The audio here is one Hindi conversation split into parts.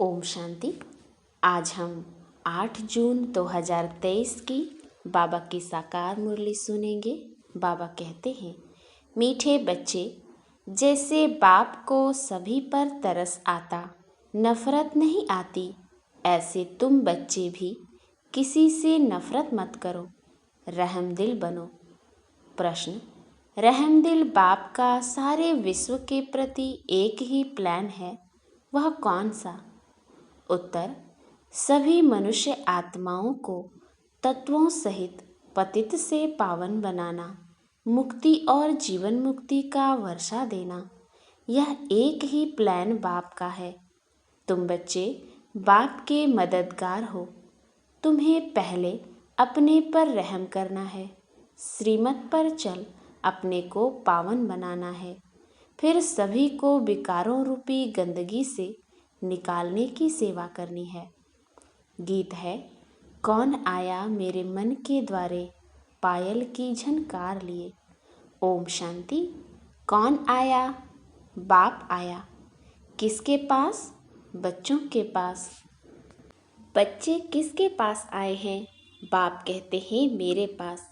ओम शांति। आज हम 8 जून 2023 की बाबा की साकार मुरली सुनेंगे। बाबा कहते हैं, मीठे बच्चे, जैसे बाप को सभी पर तरस आता, नफरत नहीं आती, ऐसे तुम बच्चे भी किसी से नफरत मत करो, रहमदिल बनो। प्रश्न: रहमदिल बाप का सारे विश्व के प्रति एक ही प्लान है, वह कौन सा? उत्तर: सभी मनुष्य आत्माओं को तत्वों सहित पतित से पावन बनाना, मुक्ति और जीवन मुक्ति का वर्षा देना, यह एक ही प्लान बाप का है। तुम बच्चे बाप के मददगार हो। तुम्हें पहले अपने पर रहम करना है, श्रीमत पर चल अपने को पावन बनाना है, फिर सभी को विकारों रूपी गंदगी से निकालने की सेवा करनी है। गीत है, कौन आया मेरे मन के द्वारे, पायल की झनकार लिए। ओम शांति। कौन आया? बाप आया। किसके पास? बच्चों के पास। बच्चे किसके पास आए हैं? बाप कहते हैं, मेरे पास।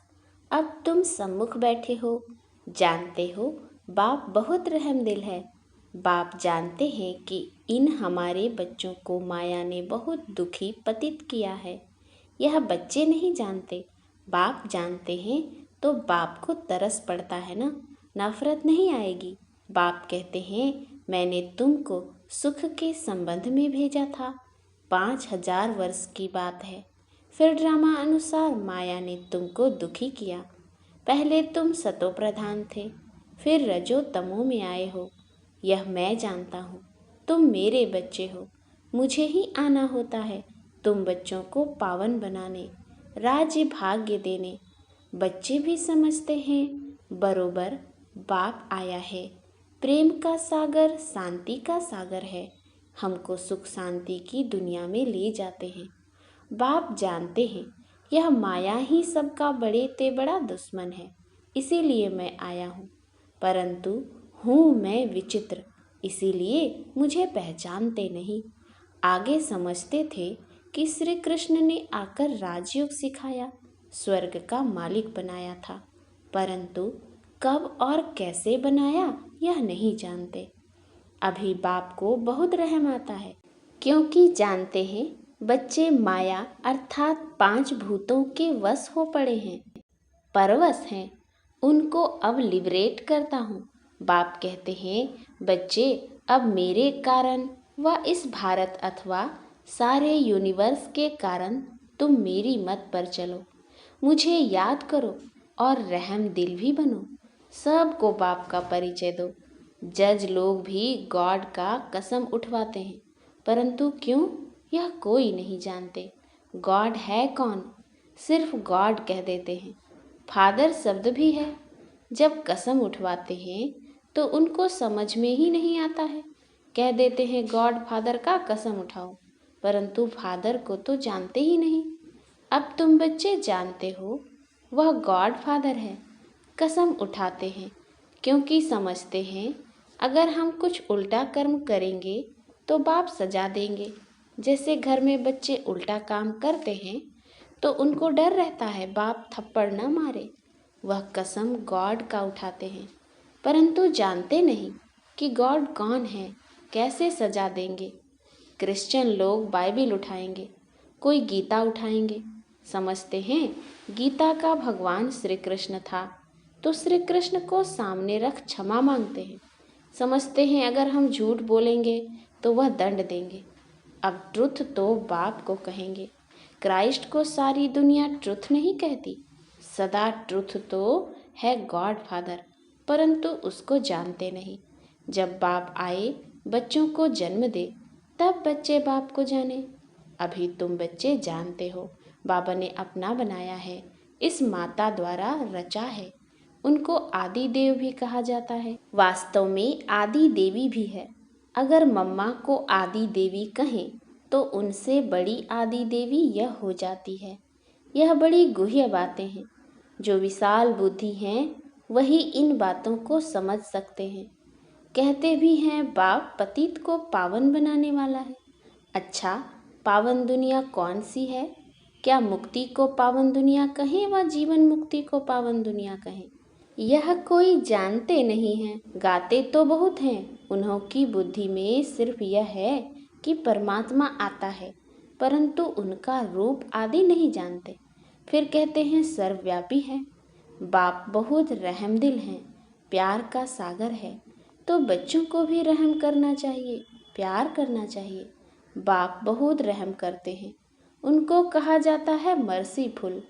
अब तुम सम्मुख बैठे हो, जानते हो बाप बहुत रहमदिल है। बाप जानते हैं कि इन हमारे बच्चों को माया ने बहुत दुखी पतित किया है। यह बच्चे नहीं जानते, बाप जानते हैं, तो बाप को तरस पड़ता है ना, नफरत नहीं आएगी। बाप कहते हैं, मैंने तुमको सुख के संबंध में भेजा था। 5000 वर्ष की बात है। फिर ड्रामा अनुसार माया ने तुमको दुखी किया। पहले तुम सतो प्रधान थे, फिर रजो तमो में आए हो। यह मैं जानता हूँ। तुम मेरे बच्चे हो, मुझे ही आना होता है तुम बच्चों को पावन बनाने, राज्य भाग्य देने। बच्चे भी समझते हैं बरोबर बाप आया है, प्रेम का सागर, शांति का सागर है, हमको सुख शांति की दुनिया में ले जाते हैं। बाप जानते हैं यह माया ही सबका बड़े ते बड़ा दुश्मन है, इसीलिए मैं आया हूँ। परंतु हूँ मैं विचित्र, इसीलिए मुझे पहचानते नहीं। आगे समझते थे कि श्री कृष्ण ने आकर राजयोग सिखाया, स्वर्ग का मालिक बनाया था, परंतु कब और कैसे बनाया यह नहीं जानते। अभी बाप को बहुत रहम आता है, क्योंकि जानते हैं बच्चे माया अर्थात 5 भूतों के वश हो पड़े हैं, परवश हैं। उनको अब लिबरेट करता हूँ। बाप कहते हैं, बच्चे अब मेरे कारण व इस भारत अथवा सारे यूनिवर्स के कारण तुम मेरी मत पर चलो, मुझे याद करो और रहम दिल भी बनो। सबको बाप का परिचय दो। जज लोग भी गॉड का कसम उठवाते हैं, परंतु क्यों, यह कोई नहीं जानते। गॉड है कौन? सिर्फ गॉड कह देते हैं। फादर शब्द भी है, जब कसम उठवाते हैं तो उनको समझ में ही नहीं आता है। कह देते हैं गॉड फादर का कसम उठाओ, परंतु फादर को तो जानते ही नहीं। अब तुम बच्चे जानते हो वह गॉड फादर है। कसम उठाते हैं क्योंकि समझते हैं अगर हम कुछ उल्टा कर्म करेंगे तो बाप सजा देंगे। जैसे घर में बच्चे उल्टा काम करते हैं तो उनको डर रहता है बाप थप्पड़ न मारे, वह कसम गॉड का उठाते हैं, परंतु जानते नहीं कि गॉड कौन है, कैसे सजा देंगे। क्रिश्चियन लोग बाइबिल उठाएंगे, कोई गीता उठाएंगे, समझते हैं गीता का भगवान श्री कृष्ण था, तो श्री कृष्ण को सामने रख क्षमा मांगते हैं। समझते हैं अगर हम झूठ बोलेंगे तो वह दंड देंगे। अब ट्रुथ तो बाप को कहेंगे। क्राइस्ट को सारी दुनिया ट्रुथ नहीं कहती, सदा ट्रुथ तो है गॉड फादर, परंतु उसको जानते नहीं। जब बाप आए बच्चों को जन्म दे, तब बच्चे बाप को जाने। अभी तुम बच्चे जानते हो बाबा ने अपना बनाया है, इस माता द्वारा रचा है। उनको आदि देव भी कहा जाता है, वास्तव में आदि देवी भी है। अगर मम्मा को आदि देवी कहें तो उनसे बड़ी आदि देवी यह हो जाती है। यह बड़ी गुह्य बातें हैं। जो विशाल बुद्धि हैं वही इन बातों को समझ सकते हैं। कहते भी हैं बाप पतित को पावन बनाने वाला है, अच्छा, पावन दुनिया कौन सी है? क्या मुक्ति को पावन दुनिया कहें व जीवन मुक्ति को पावन दुनिया कहें? यह कोई जानते नहीं हैं, गाते तो बहुत हैं। उन्हों की बुद्धि में सिर्फ यह है कि परमात्मा आता है, परंतु उनका रूप आदि नहीं जानते। फिर कहते हैं सर्वव्यापी है। बाप बहुत रहमदिल हैं, प्यार का सागर है, तो बच्चों को भी रहम करना चाहिए, प्यार करना चाहिए। बाप बहुत रहम करते हैं, उनको कहा जाता है मर्सीफुल।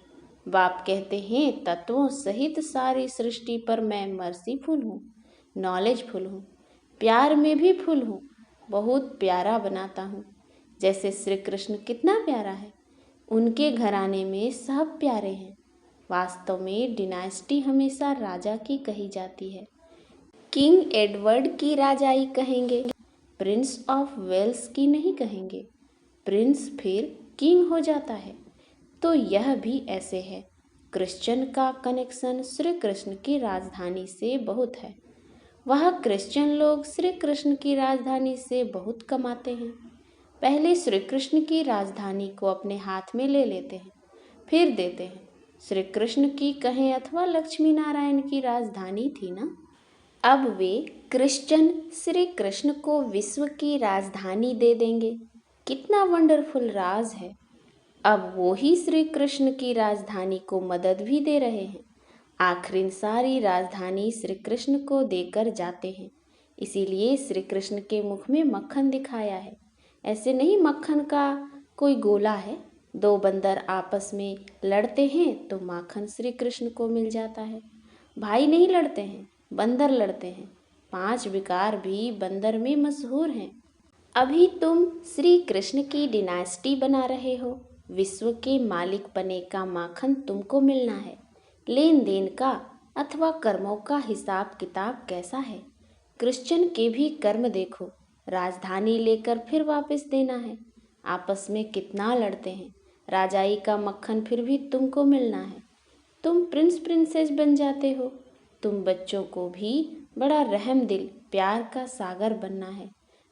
बाप कहते हैं तत्वों सहित सारी सृष्टि पर मैं मर्सीफुल हूँ, नॉलेजफुल हूँ, प्यार में भी फुल हूँ, बहुत प्यारा बनाता हूँ। जैसे श्री कृष्ण कितना प्यारा है, उनके घराने में सब प्यारे हैं। वास्तव में डिनास्टी हमेशा राजा की कही जाती है। किंग एडवर्ड की राजाई कहेंगे, प्रिंस ऑफ वेल्स की नहीं कहेंगे। प्रिंस फिर किंग हो जाता है। तो यह भी ऐसे है। क्रिश्चियन का कनेक्शन श्री कृष्ण की राजधानी से बहुत है। वह क्रिश्चियन लोग श्री कृष्ण की राजधानी से बहुत कमाते हैं। पहले श्री कृष्ण की राजधानी को अपने हाथ में ले लेते हैं, फिर देते हैं। श्री कृष्ण की कहें अथवा लक्ष्मी नारायण की राजधानी थी ना। अब वे क्रिश्चियन श्री कृष्ण को विश्व की राजधानी दे देंगे। कितना वंडरफुल राज है। अब वो ही श्री कृष्ण की राजधानी को मदद भी दे रहे हैं। आखिर सारी राजधानी श्री कृष्ण को देकर जाते हैं। इसीलिए श्री कृष्ण के मुख में मक्खन दिखाया है। ऐसे नहीं मक्खन का कोई गोला है। दो बंदर आपस में लड़ते हैं तो माखन श्री कृष्ण को मिल जाता है। भाई नहीं लड़ते हैं, बंदर लड़ते हैं। 5 विकार भी बंदर में मशहूर हैं। अभी तुम श्री कृष्ण की डिनास्टी बना रहे हो। विश्व के मालिक बने का माखन तुमको मिलना है। लेन देन का अथवा कर्मों का हिसाब किताब कैसा है? क्रिश्चियन के भी कर्म देखो, राजधानी लेकर फिर वापस देना है। आपस में कितना लड़ते हैं। राजाई का मक्खन फिर भी तुमको मिलना है। तुम प्रिंस प्रिंसेस बन जाते हो। तुम बच्चों को भी बड़ा रहम दिल प्यार का सागर बनना है।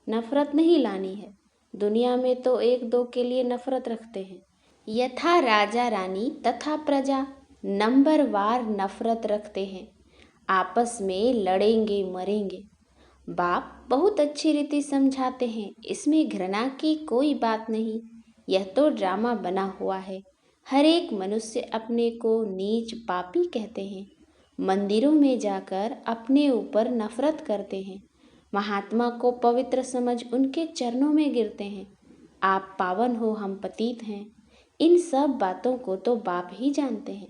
नफरत नहीं लानी है। दुनिया में तो एक दो के लिए नफरत रखते हैं। यथा राजा रानी तथा प्रजा नंबरवार नफरत रखते हैं। आपस में लड़ेंगे मरेंगे। बाप बहुत अच्छी रीति समझाते हैं, इसमें घृणा की कोई बात नहीं। यह तो ड्रामा बना हुआ है। हर एक मनुष्य अपने को नीच पापी कहते हैं। मंदिरों में जाकर अपने ऊपर नफरत करते हैं। महात्मा को पवित्र समझ उनके चरणों में गिरते हैं। आप पावन हो, हम पतित हैं। इन सब बातों को तो बाप ही जानते हैं।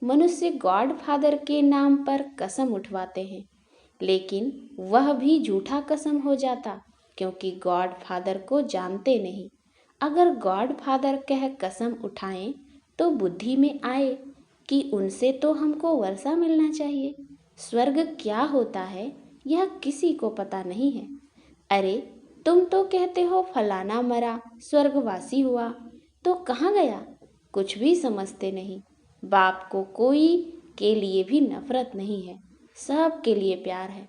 मनुष्य गॉड फादर के नाम पर कसम उठवाते हैं, लेकिन वह भी झूठा कसम हो जाता, क्योंकि गॉड फादर को जानते नहीं। अगर गॉड फादर कह कसम उठाएं तो बुद्धि में आए कि उनसे तो हमको वर्षा मिलना चाहिए। स्वर्ग क्या होता है यह किसी को पता नहीं है। अरे तुम तो कहते हो फलाना मरा, स्वर्गवासी हुआ, तो कहाँ गया? कुछ भी समझते नहीं। बाप को कोई के लिए भी नफरत नहीं है, सब के लिए प्यार है।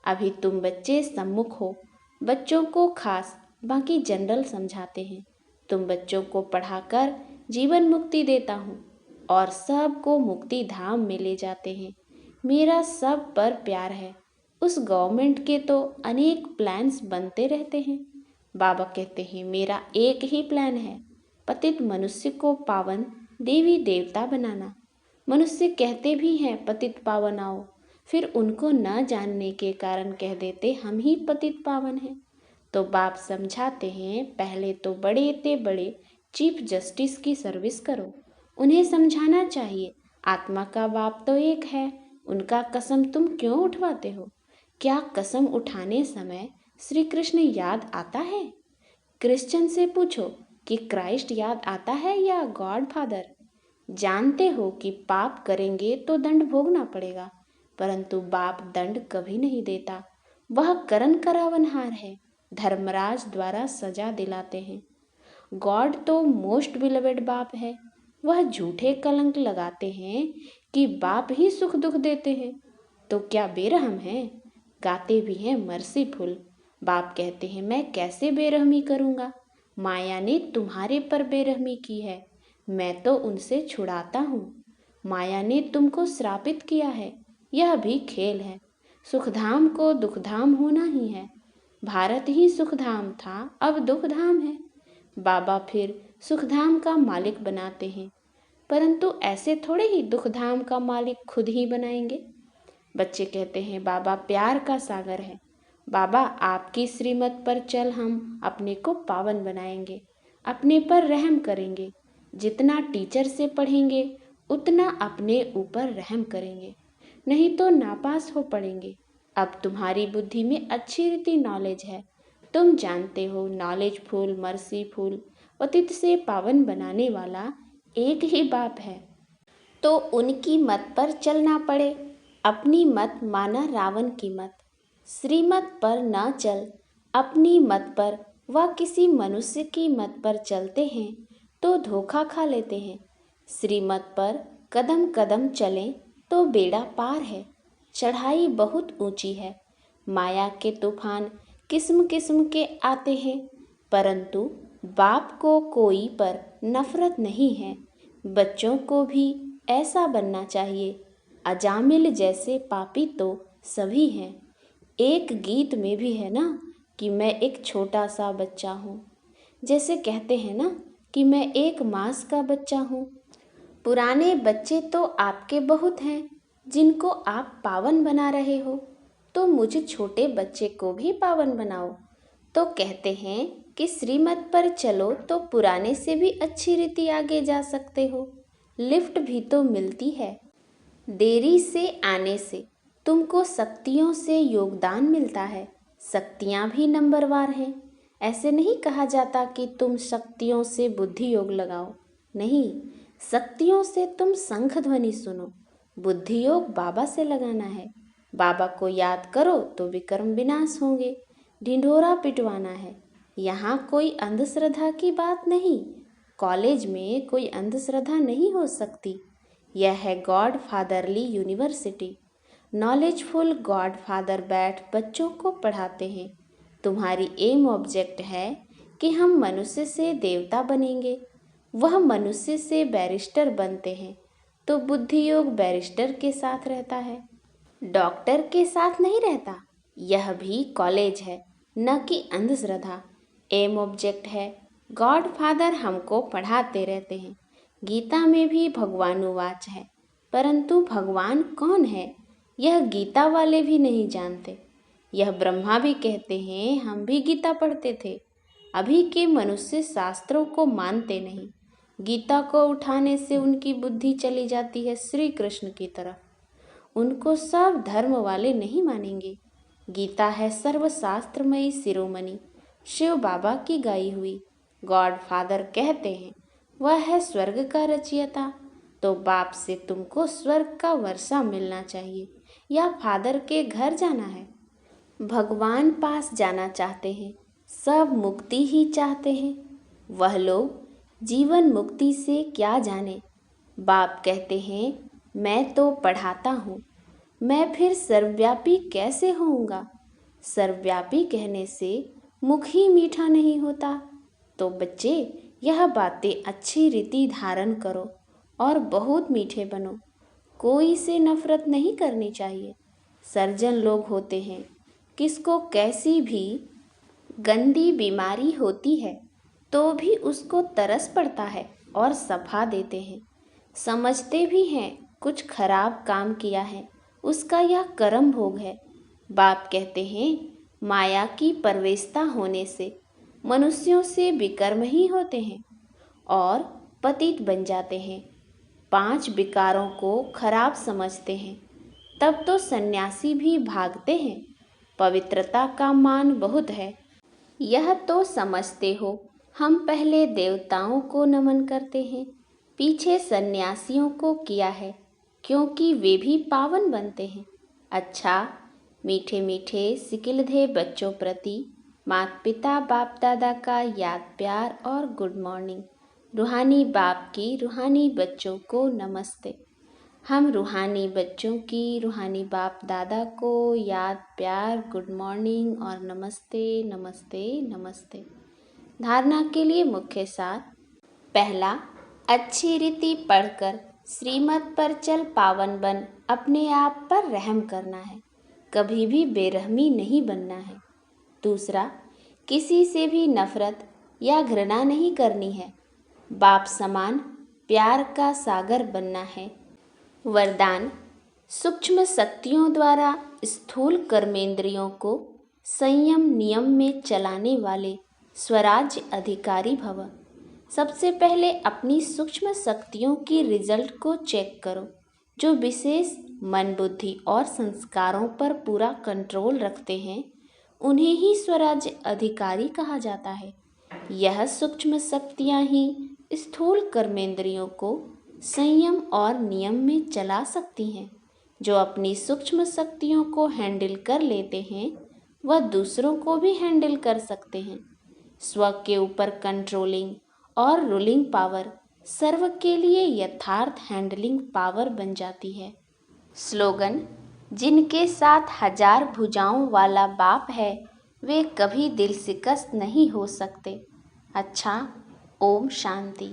अभी तुम बच्चे सम्मुख हो, बच्चों को खास बाकी जनरल समझाते हैं। तुम बच्चों को पढ़ाकर जीवन मुक्ति देता हूँ और सबको मुक्ति धाम में ले जाते हैं। मेरा सब पर प्यार है। उस गवर्नमेंट के तो अनेक प्लान्स बनते रहते हैं। बाबा कहते हैं मेरा एक ही प्लान है, पतित मनुष्य को पावन देवी देवता बनाना। मनुष्य कहते भी हैं पतित पावन आओ, फिर उनको न जानने के कारण कह देते हम ही पतित पावन हैं। तो बाप समझाते हैं पहले तो बड़े ते बड़े चीफ जस्टिस की सर्विस करो। उन्हें समझाना चाहिए आत्मा का बाप तो एक है, उनका कसम तुम क्यों उठवाते हो? क्या कसम उठाने समय श्री कृष्ण याद आता है? क्रिश्चियन से पूछो कि क्राइस्ट याद आता है या गॉड फादर। जानते हो कि पाप करेंगे तो दंड भोगना पड़ेगा, परंतु बाप दंड कभी नहीं देता। वह करण करावनहार है, धर्मराज द्वारा सजा दिलाते हैं। गॉड तो मोस्ट बिलवेड बाप है। वह झूठे कलंक लगाते हैं कि बाप ही सुख दुख देते हैं, तो क्या बेरहम है? गाते भी हैं मर्सीफुल। बाप कहते हैं मैं कैसे बेरहमी करूँगा? माया ने तुम्हारे पर बेरहमी की है, मैं तो उनसे छुड़ाता हूँ। माया ने तुमको श्रापित किया है, यह भी खेल है। सुखधाम को दुखधाम होना ही है। भारत ही सुखधाम था, अब दुखधाम है। बाबा फिर सुखधाम का मालिक बनाते हैं, परंतु ऐसे थोड़े ही दुखधाम का मालिक खुद ही बनाएंगे। बच्चे कहते हैं बाबा प्यार का सागर है। बाबा आपकी श्रीमत पर चल हम अपने को पावन बनाएंगे, अपने पर रहम करेंगे। जितना टीचर से पढ़ेंगे उतना अपने ऊपर रहम करेंगे, नहीं तो नापास हो पड़ेंगे। अब तुम्हारी बुद्धि में अच्छी रीति नॉलेज है, तुम जानते हो नॉलेज फुल मर्सी फुल पतित से पावन बनाने वाला एक ही बाप है। तो उनकी मत पर चलना पड़े। अपनी मत माना रावण की मत। श्रीमत पर न चल अपनी मत पर व किसी मनुष्य की मत पर चलते हैं तो धोखा खा लेते हैं। श्रीमत पर कदम कदम चलें तो बेड़ा पार है। चढ़ाई बहुत ऊंची है। माया के तूफान किस्म किस्म के आते हैं, परंतु बाप को कोई पर नफरत नहीं है। बच्चों को भी ऐसा बनना चाहिए। अजामिल जैसे पापी तो सभी हैं। एक गीत में भी है ना कि मैं एक छोटा सा बच्चा हूँ। जैसे कहते हैं ना कि मैं एक मास का बच्चा हूँ। पुराने बच्चे तो आपके बहुत हैं जिनको आप पावन बना रहे हो, तो मुझ छोटे बच्चे को भी पावन बनाओ। तो कहते हैं कि श्रीमत पर चलो तो पुराने से भी अच्छी रीति आगे जा सकते हो। लिफ्ट भी तो मिलती है। देरी से आने से तुमको शक्तियों से योगदान मिलता है। शक्तियाँ भी नंबरवार हैं। ऐसे नहीं कहा जाता कि तुम शक्तियों से बुद्धि योग लगाओ, नहीं, शक्तियों से तुम शंख ध्वनि सुनो। बुद्धि योग बाबा से लगाना है। बाबा को याद करो तो विक्रम विनाश होंगे। ढिंढोरा पिटवाना है। यहाँ कोई अंधश्रद्धा की बात नहीं। कॉलेज में कोई अंधश्रद्धा नहीं हो सकती। यह है God fatherly university. Knowledgeful God father बैठ बच्चों को पढ़ाते हैं। तुम्हारी एम ऑब्जेक्ट है कि हम मनुष्य से देवता बनेंगे, वह मनुष्य से बैरिस्टर बनते हैं। तो बुद्धि योग बैरिस्टर के साथ रहता है, डॉक्टर के साथ नहीं रहता। यह भी कॉलेज है, न कि अंधश्रद्धा। एम ऑब्जेक्ट है। गॉड फादर हमको पढ़ाते रहते हैं। गीता में भी भगवानुवाच है, परंतु भगवान कौन है यह गीता वाले भी नहीं जानते। यह ब्रह्मा भी कहते हैं हम भी गीता पढ़ते थे। अभी के मनुष्य शास्त्रों को मानते नहीं। गीता को उठाने से उनकी बुद्धि चली जाती है श्री कृष्ण की तरफ। उनको सब धर्म वाले नहीं मानेंगे। गीता है सर्वशास्त्रमयी शिरोमणि, शिव बाबा की गाई हुई। गॉड फादर कहते हैं वह है स्वर्ग का रचयिता। तो बाप से तुमको स्वर्ग का वर्षा मिलना चाहिए या फादर के घर जाना है। भगवान पास जाना चाहते हैं, सब मुक्ति ही चाहते हैं। वह लोग जीवन मुक्ति से क्या जाने। बाप कहते हैं मैं तो पढ़ाता हूँ, मैं फिर सर्वव्यापी कैसे होऊंगा। सर्वव्यापी कहने से मुख ही मीठा नहीं होता। तो बच्चे यह बातें अच्छी रीति धारण करो और बहुत मीठे बनो। कोई से नफरत नहीं करनी चाहिए। सर्जन लोग होते हैं, किसको कैसी भी गंदी बीमारी होती है तो भी उसको तरस पड़ता है और सफा देते हैं। समझते भी हैं कुछ खराब काम किया है, उसका यह कर्म भोग है। बाप कहते हैं माया की परवेशता होने से मनुष्यों से विकर्म ही होते हैं और पतित बन जाते हैं। 5 विकारों को खराब समझते हैं, तब तो सन्यासी भी भागते हैं। पवित्रता का मान बहुत है, यह तो समझते हो। हम पहले देवताओं को नमन करते हैं, पीछे सन्यासियों को किया है, क्योंकि वे भी पावन बनते हैं। अच्छा, मीठे मीठे सिकिलधे बच्चों प्रति माता पिता बाप दादा का याद प्यार और गुड मॉर्निंग। रूहानी बाप की रूहानी बच्चों को नमस्ते। हम रूहानी बच्चों की रूहानी बाप दादा को याद प्यार गुड मॉर्निंग और नमस्ते नमस्ते नमस्ते। धारणा के लिए मुख्य सार। पहला, अच्छी रीति पढ़कर श्रीमत पर चल पावन बन अपने आप पर रहम करना है, कभी भी बेरहमी नहीं बनना है। दूसरा, किसी से भी नफरत या घृणा नहीं करनी है, बाप समान प्यार का सागर बनना है। वरदान, सूक्ष्म शक्तियों द्वारा स्थूल कर्मेंद्रियों को संयम नियम में चलाने वाले स्वराज्य अधिकारी भव। सबसे पहले अपनी सूक्ष्म शक्तियों की रिजल्ट को चेक करो, जो विशेष मन बुद्धि और संस्कारों पर पूरा कंट्रोल रखते हैं, उन्हें ही स्वराज्य अधिकारी कहा जाता है। यह सूक्ष्म शक्तियाँ ही स्थूल कर्मेंद्रियों को संयम और नियम में चला सकती हैं। जो अपनी सूक्ष्म शक्तियों को हैंडल कर लेते हैं, वह दूसरों को भी हैंडल कर सकते हैं। स्व के ऊपर कंट्रोलिंग और रूलिंग पावर सर्व के लिए यथार्थ हैंडलिंग पावर बन जाती है। स्लोगन, जिनके साथ 1000 भुजाओं वाला बाप है, वे कभी दिल शिकस्त नहीं हो सकते। अच्छा, ओम शांति।